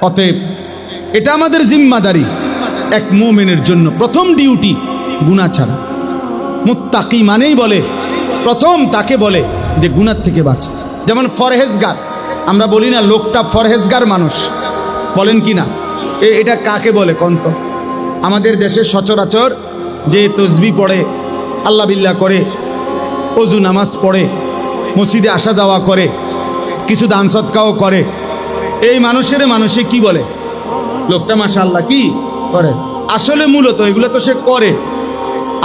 অতএব এটা আমাদের জিম্মাদারি, এক মুমিনের জন্য প্রথম ডিউটি গুনাহ ছাড়া। মুত্তাকি মানেই বলে প্রথম তাকে বলে যে গুনাহ থেকে বাঁচে। যেমন ফরহেজগার, আমরা বলি না লোকটা ফরহেজগার মানুষ, বলেন কি না? এটা কাকে বলে কন্ত? আমাদের দেশে সচরাচর যে তসবিহ পড়ে, আল্লাহ বিল্লাহ করে, অজু নামাজ পড়ে, মসজিদে আসা যাওয়া করে, কিছু দান সদকাও করে, এই মানুষে কি বলে? লোকটা মাশাআল্লাহ কি করে। আসলে মূলত এগুলো তো সে করে,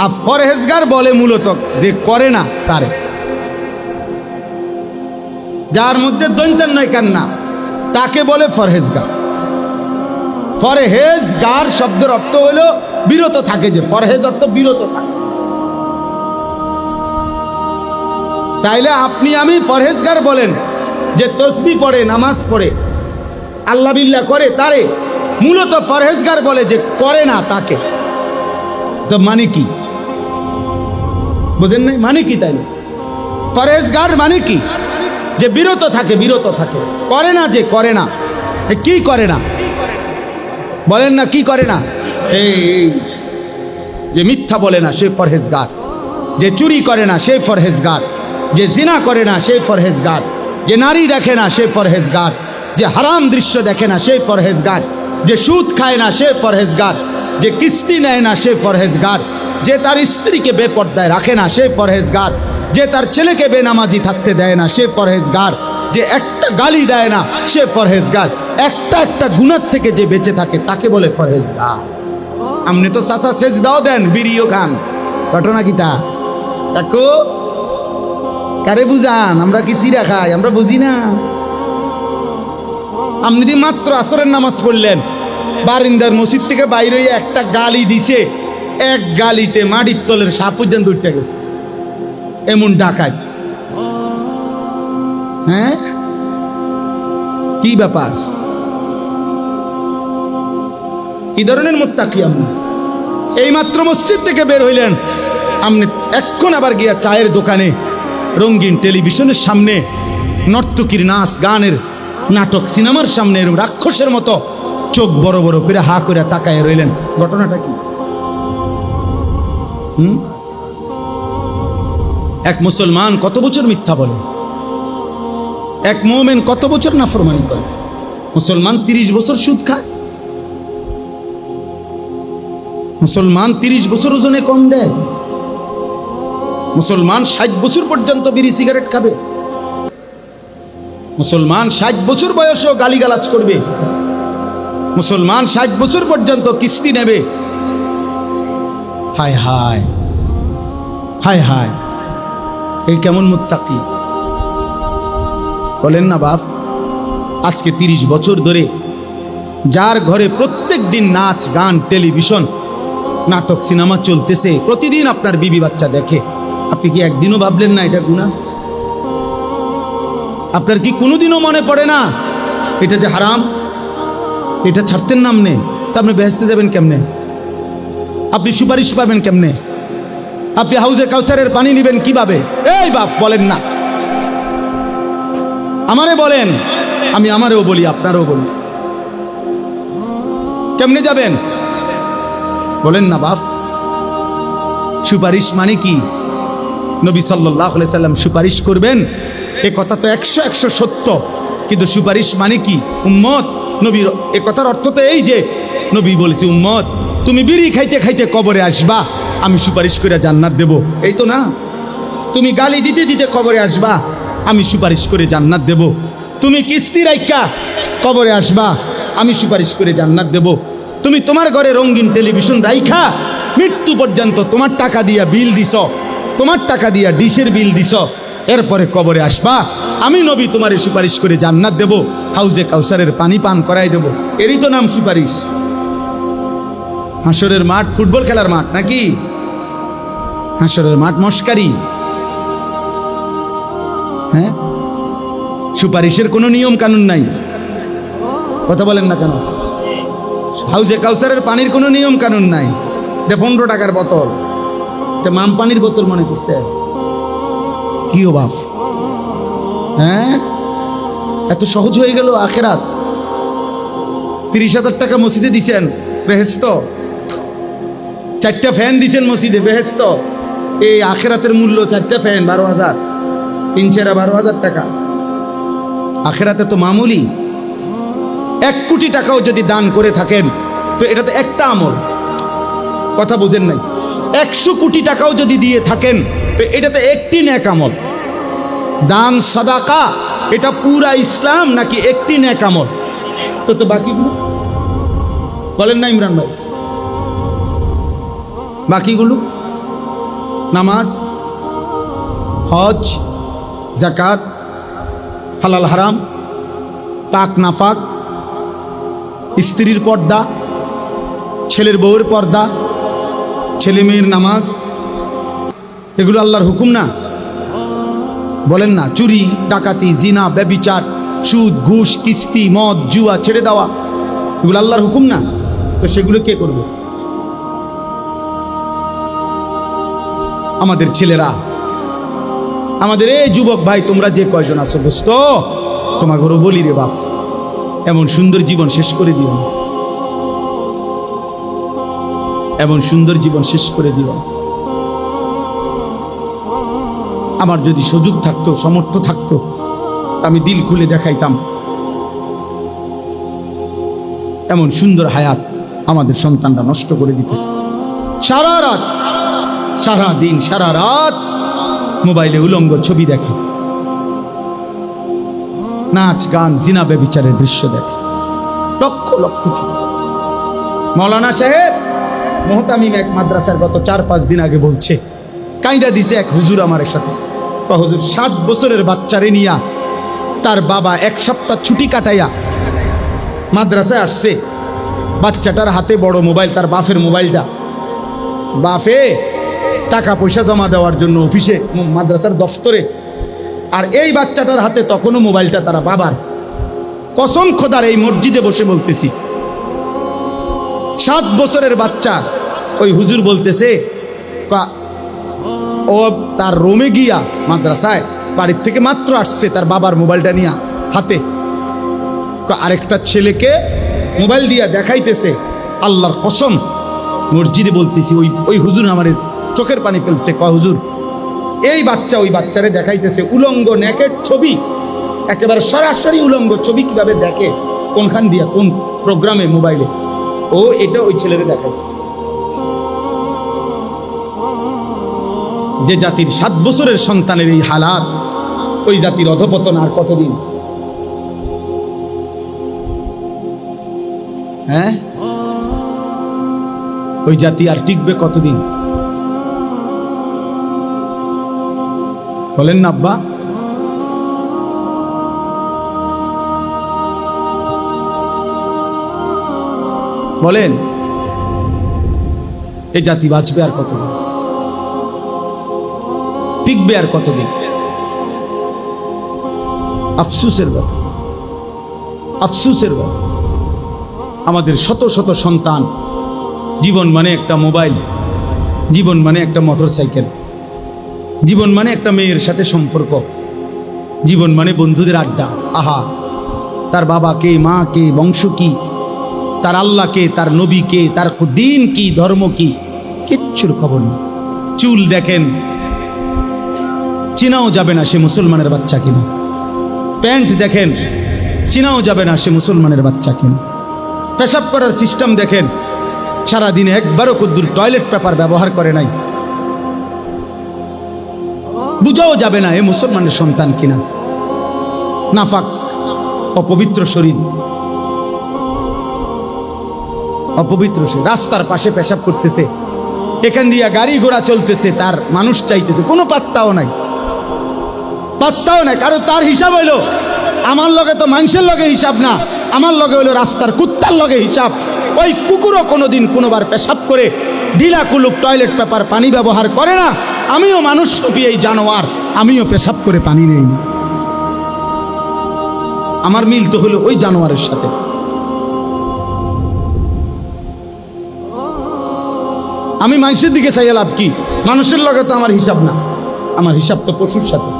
আর ফরহেজগার বলে মূলত যে করে না তারে, যার মধ্যে দৈন্তান নয় কান্না, তাকে বলে ফরহেজগার। ফরহেজগার শব্দের অর্থ হলো বিরত থাকে, যে ফরহেজ অর্থ বিরত থাকে। তাইলে আপনি আমি ফরহেজগার বলেন যে তসবিহ পড়ে, নামাজ পড়ে, আল্লাহ বিল্লাহ করে, তারে মূলত ফরহেজগার বলে যে করে না তাকে। তো মানে কি বুঝেন নাই? মানে কি? তাইলে ফরহেজগার মানে কি? যে বিরত থাকে, বিরত থাকে, করে না, যে করে না। কি করে না বলেন না? কি করে না? এই যে মিথ্যা বলে না সে ফরহেজগার, যে চুরি করে না সে ফরহেজগার, যে জিনা করে না সে ফরহেজগার, যে নারী দেখে না সে ফরহেজগার, যে হারাম দৃশ্য দেখে না সে ফরহেজগার, যে সুদ খায় না সে ফরহেজগার, যে কিস্তি নেয় না সে ফরহেজগার, যে তার স্ত্রীকে বেপর্দায় রাখে না সে ফরহেজগার, যে তার ছেলেকে বেনামাজি থাকতে দেয় না সে ফরহেজগার, যে একটা গালি দেয় না সে ফরহেজগার, একটা গুনাহ থেকে যে বেঁচে থাকে তাকে বলে ফরহেজগার। আপনি তো চাচা সেজদাও দেন, বিড়িও খান, ঘটনা কি তা? কাকু কারে বুঝান? আমরা কি চিরা খাই? আমরা বুঝি না। আপনি যদি মাত্র আসরের নামাজ পড়লেন, বারিন্দার মসজিদ থেকে বাইরে হয়ে একটা গালি দিছে, এক গালিতে মাটির তলের সাপ পর্যন্ত উঠে গেছে, এমন ডাকায়। হ্যাঁ, কি ব্যাপার? কি ধরনের মুত্তাকি আপনি? এই মাত্র মসজিদ থেকে বের হইলেন, আপনি এখন আবার গিয়া চায়ের দোকানে, রঙিন টেলিভিশনের সামনে, নর্তকীর নাচ গানের নাটক সিনেমার সামনে এরকম রাক্ষসের মতো চোখ বড় বড় করে হা করে তাকায় রইলেন। ঘটনাটা কি? এক মুসলমান কত বছর মিথ্যা বলে, এক মুমিন কত বছর নাফরমানি করে। মুসলমান 30 বছর সুদ খায়, মুসলমান 30 বছর ওজনে কম দেয়, মুসলমান 60 বছর পর্যন্ত বিড়ি সিগারেট খাবে, মুসলমান 60 বছর বয়সেও গালিগালাজ করবে, মুসলমান 60 বছর পর্যন্ত কিস্তি নেবে। হায় হায় হায় হায়, এই কেমন মুত্তাকি বলেন না বাপ? আজকে 30 বছর ধরে যার ঘরে প্রত্যেক দিন নাচ গান টেলিভিশন নাটক সিনেমা চলতেছে, প্রতিদিন আপনার বিবি বাচ্চা দেখে, আপনি কি একদিনও ভাবলেন না এটা গুনাহ? আপনার কি কোনোদিনও মনে পড়ে না এটা যে হারাম? এটা ছাড়তেন নাম নেই, তা আপনি বেহেশতে যাবেন কেমনে? আপনি সুপারিশ পাবেন কেমনে? আপনি হাউজে কাউসারের পানি নেবেন কিভাবে? এই বাপ বলেন না, আমারে বলেন, আমি আমারও বলি, আপনারও বলি, কেমনে যাবেন বলেন না বাপ? সুপারিশ মানে কি? নবী সাল্লাল্লাহু আলাইহি সাল্লাম সুপারিশ করবেন, এ কথা তো 100 সত্য, কিন্তু সুপারিশ মানে কি? উম্মত, নবীর এ কথার অর্থ তো এই যে নবী বলেছে, উম্মত তুমি বিড়ি খাইতে খাইতে কবরে আসবা, আমি সুপারিশ করে জান্নাত দেব, এই তো না? তুমি গালি দিতে দিতে কবরে আসবা, আমি সুপারিশ করে জান্নাত দেব। তুমি কিস্তি রাইখা কবরে আসবা, আমি সুপারিশ করে জান্নাত দেব। তুমি তোমার ঘরে রঙিন টেলিভিশন রাইখা মৃত্যু পর্যন্ত তোমার টাকা দিয়া বিল দিছ, তোমার টাকা দিয়া ডিশের বিল দিছ, এরপরে কবরে আসবা, আমি নবী তোমারে সুপারিশ করে জান্নাত দেব, হাউজে কাউসারের পানি পান করাই দেব। এরই তো নাম সুপারিশ। হাসরের মাঠ ফুটবল খেলার মাঠ নাকি? হাসরের মাঠ মস্কারি। হ্যাঁ, সুপারিশের কোনো নিয়ম কানুন নাই, কথা বলেন না কেন? হাউজে কাউসারের পানির কোনো নিয়ম কানুন নাই, এটা 15 টাকার বোতল, এটা মাম পানির বোতল মনে করছে। কি ও বাপ, হ্যাঁ, এত সহজ হয়ে গেল আখেরাত? 30,000 টাকা মসজিদে দিছেন, বেহেশত। 4টা ফ্যান দিছেন মসজিদে, বেহেশত। এই আখেরাতের মূল্য 4টা ফ্যান 12,000, 3 12,000 টাকা। আখেরাতে তো মামুলি। 1 কোটি টাকাও যদি দান করে থাকেন তো এটা তো একটা আমল, কথা বুঝেন নাই। 100 কোটি টাকাও যদি দিয়ে থাকেন তো এটা তো একটি নেক আমল। দান সাদাকা এটা পুরা ইসলাম নাকি একটি নেক আমল? তো বাকিগুলো বলেন না ইমরান ভাই, বাকিগুলো নামাজ, হজ, যাকাত, হালাল হারাম, পাক নাফাক, স্ত্রীর পর্দা, ছেলের বউয়ের পর্দা, ছেলে মেয়ের নামাজ, এগুলো আল্লাহর হুকুম না? বলেন না, চুরি ডাকাতি জিনা ব্যভিচার সুদ ঘুষ কিস্তি মদ জুয়া ছেড়ে দেওয়া, এগুলো আল্লাহর হুকুম না? তো সেগুলো কে করবে? আমাদের ছেলেরা, আমাদের এই যুবক ভাই, তোমরা যে কয়জন আছো দোস্ত, তোমাকেও বলি রে বাপ, এমন সুন্দর জীবন শেষ করে দিও না, এমন সুন্দর জীবন শেষ করে দিও না। আমার যদি সুযোগ থাকতো, সামর্থ্য থাকতো, আমি দিল খুলে দেখাইতাম এমন সুন্দর হায়াত আমাদের সন্তানরা নষ্ট করে দিতেছে। সারা রাত, সারা দিন, সারা রাত মোবাইলে উলঙ্গ ছবি দেখে, নাচ গান জিনা ব্যভিচারের দৃশ্য দেখে, লক্ষ লক্ষ। মৌলানা সাহেব মোহতামিম এক মাদ্রাসার গত 4-5 দিন আগে বলছে, কাইদা দিছে এক হুজুর আমার সাথে। হুজুর 7 বছরের বাচ্চারে নিয়া তার বাবা 1 সপ্তাহ ছুটি কাটাইয়া মাদ্রাসায় আসছে। বাচ্চাটার হাতে বড় মোবাইল, তার বাপের মোবাইলটা, বাপে টাকা পয়সা জমা দেওয়ার জন্য অফিসে মাদ্রাসার দফতরে, আর এই বাচ্চাটার হাতে তখনও মোবাইলটা তারা বাবার। কসম খোদার এই মসজিদে বসে বলতেছি, 7 বছরের বাচ্চা। ওই হুজুর বলতেছে ও তার রুমে গিয়া মাদ্রাসায় বাড়ির থেকে মাত্র আসছে, তার বাবার মোবাইলটা নিয়ে হাতে আরেকটা ছেলেকে মোবাইল দিয়া দেখাইতেছে। আল্লাহর কসম মসজিদে বলতেছি, ওই হুজুর আমার চোখের পানি ফেলছে। হুজুর এই বাচ্চা ওই বাচ্চারে দেখাইতেছে উলঙ্গ নেকেট ছবি, একেবারে সরাসরি উলঙ্গ ছবি কিভাবে দেখে, কোনখান দিয়া কোন প্রোগ্রামে মোবাইলে, ও এটা ওই ছেলেরে দেখাইতেছে। যে জাতির 7 বছরের সন্তানের এই হালাত, ওই জাতির অধপতন আর কতদিন? হ্যাঁ, ওই জাতি আর টিকবে কতদিন? বলেন না আব্বা? বলেন, এই জাতি বাঁচবে আর কতদিন? টিকবে আর কতদিন? আফসোসের ব্যাপার, আফসোসের ব্যাপার। আমাদের শত শত সন্তান, জীবন মানে একটা মোবাইল, জীবন মানে একটা মোটরসাইকেল, জীবন মানে একটা মেয়ের সাথে সম্পর্ক, জীবন মানে বন্ধুদের আড্ডা। আহা, তার বাবা কে, মা কে, বংশ কি, তার আল্লাহ কে, তার নবী কে, তার দিন কি, ধর্ম কি, কিচ্ছুর খবর নেই। চুল দেখেন, চিনাও যাবে না সে মুসলমানের বাচ্চা কিনা। প্যান্ট দেখেন, চিনাও যাবে না সে মুসলমানের বাচ্চা কিনা। পেশাব করার সিস্টেম দেখেন, সারাদিনে একবারও কদ্দুর টয়লেট পেপার ব্যবহার করে নাই, বুঝাও যাবে না এ মুসলমানের সন্তান কিনা। নাফাক, অপবিত্র শরীর, অপবিত্র শরীর। রাস্তার পাশে পেশাব করতেছে, এখান দিয়া গাড়ি ঘোড়া চলতেছে, তার মানুষ চাইতেছে, কোনো পাত্তাও নাই, পাত্তাও নাই। কারণ তার হিসাব হইলো, আমার লগে তো মানুষের লগে হিসাব না, আমার লগে হইলো রাস্তার কুত্তার লগে হিসাব। ওই কুকুরও কোনোদিন কোনোবার পেশাব করে ঢিলা কুলুপ টয়লেট পেপার পানি ব্যবহার করে না। আমিও মানুষ রূপী এই জানোয়ার, আমিও পেশাব করে পানি নেই। আমার মিল তো হলো ওই জানোয়ারের সাথে। আমি মানুষের দিকে চাইয়া লাভ কি? মানুষের লগে তো আমার হিসাব না, আমার হিসাব তো পশুর সাথে।